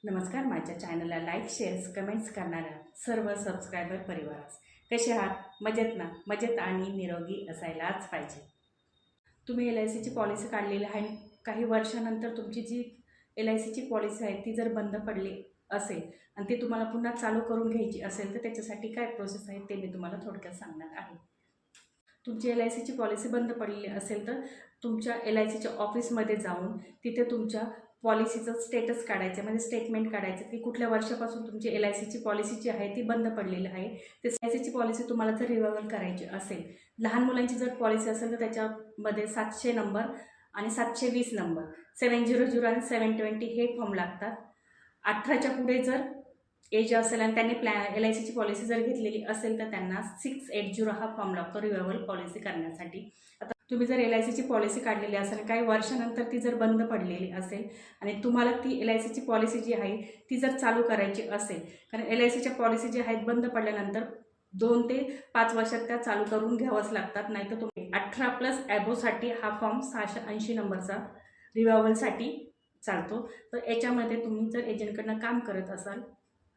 नमस्कार. माझ्या चॅनलला लाईक, शेअर्स, कमेंट्स करणाऱ्या सर्व सबस्क्रायबर परिवारास कसे आहात? मजेत ना? मजेत आणि निरोगी असायलाच पाहिजे. तुम्ही LICची पॉलिसी काढलेली आहे. काही वर्षानंतर तुमची जी LICची पॉलिसी आहे ती जर बंद पडली असेल आणि ती तुम्हाला पुन्हा चालू करून घ्यायची असेल तर त्याच्यासाठी काय प्रोसेस आहे ते मी तुम्हाला थोडक्यात सांगणार आहे. तुमची LICची पॉलिसी बंद पडलेली असेल तर तुमच्या LICच्या ऑफिसमध्ये जाऊन तिथे तुमच्या पॉलिसीचं स्टेटस काढायचं, म्हणजे स्टेटमेंट काढायचं की कुठल्या वर्षापासून तुमची LICची पॉलिसी जी आहे ती बंद पडलेली आहे. ते LICची पॉलिसी तुम्हाला जर रिन्युअल करायची असेल, लहान मुलांची जर पॉलिसी असेल तर त्याच्यामध्ये 700 नंबर आणि 720 नंबर, 700 आणि 720 हे फॉर्म लागतात. 18च्या पुढे जर एज असेल आणि त्यांनी LICची पॉलिसी जर घेतलेली असेल तर त्यांना 680 हा फॉर्म लागतो रिन्युअल पॉलिसी करण्यासाठी. आता तुम्ही जर LICची पॉलिसी काढलेली असेल, काही वर्षानंतर ती जर बंद पडलेली असेल आणि तुम्हाला ती LICची पॉलिसी जी आहे ती जर चालू करायची असेल, कारण LICच्या पॉलिसी जी आहेत बंद पडल्यानंतर 2 ते 5 वर्षात त्या चालू करून घ्यावंच लागतात. नाहीतर तुम्ही 18+ ॲबोसाठी हा फॉर्म 680 नंबरचा रिन्युअलसाठी चालतो. तर याच्यामध्ये तुम्ही जर एजंटकडनं काम करत असाल,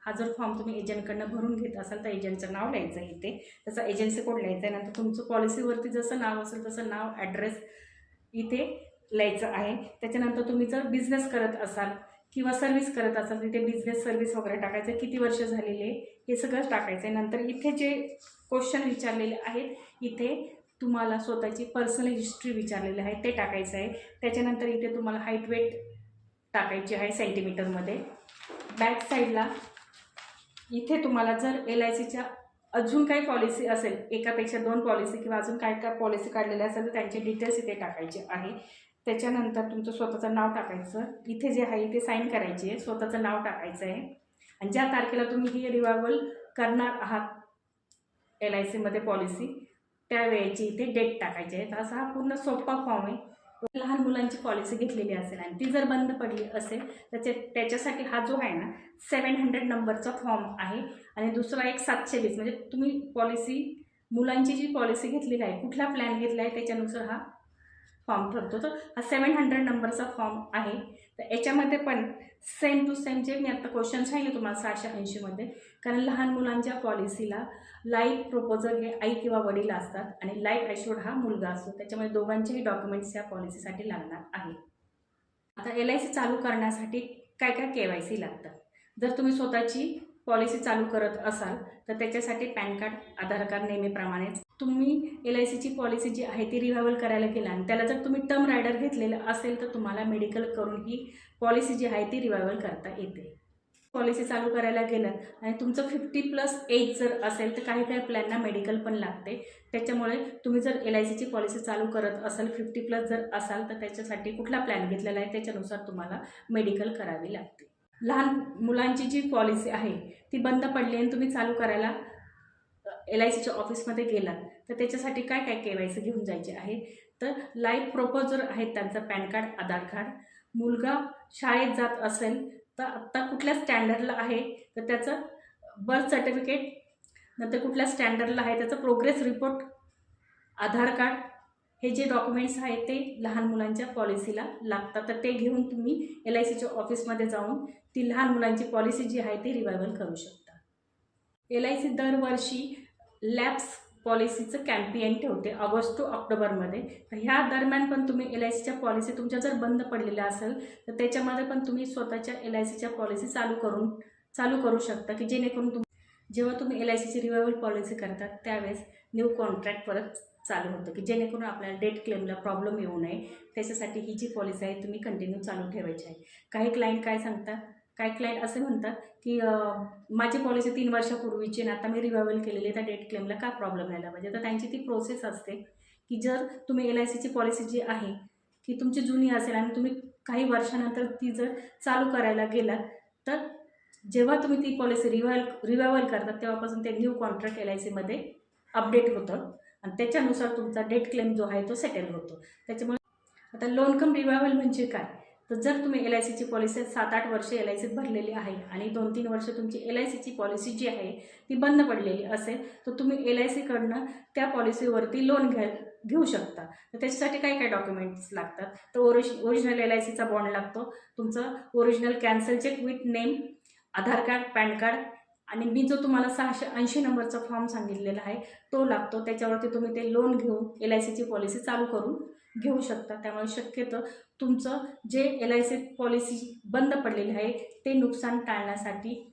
हा जर फॉर्म तुम्ही एजंटकडनं भरून घेत असाल तर एजंटचं नाव लिहायचं आहे इथे, त्याचा एजन्सी कोड लिहायचा आहे. नंतर तुमचं पॉलिसीवरती जसं नाव असेल तसं नाव, ॲड्रेस इथे लिहायचं आहे. त्याच्यानंतर तुम्ही जर बिझनेस करत असाल किंवा सर्व्हिस करत असाल तिथे बिझनेस सर्व्हिस वगैरे टाकायचं, किती वर्ष झालेले हे सगळंच टाकायचं आहे. नंतर इथे जे क्वेश्चन विचारलेले आहेत इथे तुम्हाला स्वतःची पर्सनल हिस्ट्री विचारलेली आहे ते टाकायचं आहे. त्याच्यानंतर इथे तुम्हाला हाईट वेट टाकायची आहे सेंटीमीटरमध्ये. बॅक साईडला इथे तुम्हाला जर LICच्या अजून काही पॉलिसी असेल, एकापेक्षा 2 पॉलिसी किंवा अजून काय काय पॉलिसी काढलेल्या असेल तर त्यांचे डिटेल्स इथे टाकायचे आहे. त्याच्यानंतर तुमचं स्वतःचं नाव टाकायचं, इथे जे आहे इथे साईन करायची आहे, स्वतःचं नाव टाकायचं आहे आणि ज्या तारखेला तुम्ही ही रिन्युअल करणार आहात LICमध्ये पॉलिसी त्यावेळेची इथे डेट टाकायची आहे. तर असा हा पूर्ण सोपा फॉर्म आहे. लहान मुलांची पॉलिसी घेतलेली असेल आणि ती जर बंद पडली असेल त्याच्यासाठी हा जो आहे ना 700 नंबरचा फॉर्म आहे आणि दुसरा एक 720, म्हणजे तुम्ही पॉलिसी मुलांची जी पॉलिसी घेतलेली आहे, कुठला प्लॅन घेतला आहे त्याच्यानुसार हा फॉर्म ठरतो. तर हा 700 नंबरचा फॉर्म आहे. तर याच्यामध्ये पण सेम टू सेम जे मी आता क्वेश्चन सांगितले तुम्हाला 680मध्ये, कारण लहान मुलांच्या पॉलिसीला लाईफ प्रोपोजर हे आई किंवा वडील असतात आणि लाईफ ॲश्युर्ड हा मुलगा असतो. त्याच्यामुळे दोघांचेही डॉक्युमेंट्स या पॉलिसीसाठी लागणार आहे. आता LIC चालू करण्यासाठी काय काय KYC लागतं. जर तुम्ही स्वतःची पॉलिसी चालू करत असाल तर त्याच्यासाठी पॅन कार्ड, आधार कार्ड नेहमीप्रमाणेच. तुम्ही LICची पॉलिसी जी आहे ती रिन्युअल करायला गेला आणि त्याला जर तुम्ही टर्म रायडर घेतलेलं असेल तर तुम्हाला मेडिकल करून ही पॉलिसी जी आहे ती रिन्युअल करता येते. पॉलिसी चालू करायला गेलं आणि तुमचं 50+ एज जर असेल तर काही काही प्लॅनना मेडिकल पण लागते. त्याच्यामुळे तुम्ही जर LICची पॉलिसी चालू करत असाल, 50+ जर असाल तर त्याच्यासाठी कुठला प्लॅन घेतलेला आहे त्याच्यानुसार तुम्हाला मेडिकल करावी लागते. लहान मुलांची जी पॉलिसी आहे ती बंद पडली आणि तुम्ही चालू करायला LICच्या ऑफिसमध्ये गेलात तर त्याच्यासाठी काय काय KYC घेऊन जायचे आहे. तर लाईफ प्रोपोजर आहेत त्यांचं पॅन कार्ड, आधार कार्ड. मुलगा शाळेत जात असेल तर आत्ता कुठल्या स्टँडर्डला आहे तर त्याचं बर्थ सर्टिफिकेट, नंतर कुठल्या स्टँडर्डला आहे त्याचं प्रोग्रेस रिपोर्ट, आधार कार्ड, हे जे डॉक्युमेंट्स आहेत ते लहान मुलांच्या पॉलिसीला लागतात. तर ते घेऊन तुम्ही LICच्या ऑफिसमध्ये जाऊन ती लहान मुलांची पॉलिसी जी आहे ती रिन्युअल करू शकता. LIC दरवर्षी लॅप्स पॉलिसीचं कॅम्पेन ठेवते ऑगस्ट टू ऑक्टोबरमध्ये. तर ह्या दरम्यान पण तुम्ही LICच्या पॉलिसी तुमच्या जर बंद पडलेल्या असेल तर त्याच्यामध्ये पण तुम्ही स्वतःच्या LICच्या पॉलिसी चालू करू शकता, की जेणेकरून जेव्हा तुम्ही LICची रिन्युअल पॉलिसी करतात त्यावेळेस न्यू कॉन्ट्रॅक्ट परत चालू होतं, की जेणेकरून आपल्याला डेट क्लेमला प्रॉब्लेम येऊ नये. त्याच्यासाठी ही जी पॉलिसी आहे तुम्ही कंटिन्यू चालू ठेवायची आहे. काही क्लायंट काय सांगतात, काही क्लायंट असे म्हणतात की माझी पॉलिसी 3 वर्षापूर्वीची आणि आता मी रिन्युअल केलेली, तर डेट क्लेमला का प्रॉब्लेम यायला पाहिजे. तर त्यांची ती प्रोसेस असते की जर तुम्ही LICची पॉलिसी जी आहे की तुमची जुनी असेल आणि तुम्ही काही वर्षानंतर ती जर चालू करायला गेलात तर जेव्हा तुम्ही ती पॉलिसी रिन्युअल करतात तेव्हापासून ते न्यू कॉन्ट्रॅक्ट LICमध्ये अपडेट होतं आणि त्याच्यानुसार तुमचा डेट क्लेम जो आहे तो सेटल होतो. त्याच्यामुळे आता लोन कम रिन्युअल म्हणजे काय, तर जर तुम्ही LICची पॉलिसी 7-8 वर्ष LICत भरलेली आहे आणि 2-3 वर्ष तुमची LICची पॉलिसी जी आहे ती बंद पडलेली असेल तर तुम्ही LICकडनं त्या पॉलिसीवरती लोन घेऊ शकता. तर त्याच्यासाठी काय काय डॉक्युमेंट्स लागतात, तर ओरिजिनल LICचा बॉन्ड लागतो, तुमचं original cancel cheque with name, Aadhaar card, PAN card, आणि मी जो तुम्हाला 680 नंबरचा फॉर्म सांगितलेला आहे तो लागतो. त्याच्यावरती तुम्ही ते लोन घेऊन LICची पॉलिसी चालू करून घेऊ शकता. त्यामुळे शक्यतो तुमचं जे LIC पॉलिसी बंद पडलेली आहे ते नुकसान टाळण्यासाठी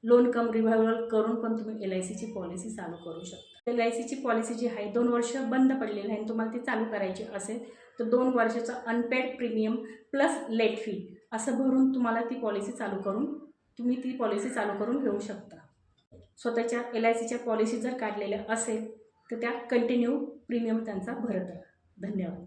लोन कम रिव्हायवल करून पण तुम्ही LICची पॉलिसी चालू करू शकता. LICची पॉलिसी जी आहे 2 वर्ष बंद पडलेली आहे आणि तुम्हाला ती चालू करायची असेल तर 2 वर्षाचा unpaid premium plus late fee असं भरून तुम्हाला ती पॉलिसी चालू करून घेऊ शकता. स्वतःच्या LICच्या पॉलिसी जर काढलेल्या असेल तर त्या कंटिन्यू प्रीमियम त्यांचा भरत आहे. धन्यवाद.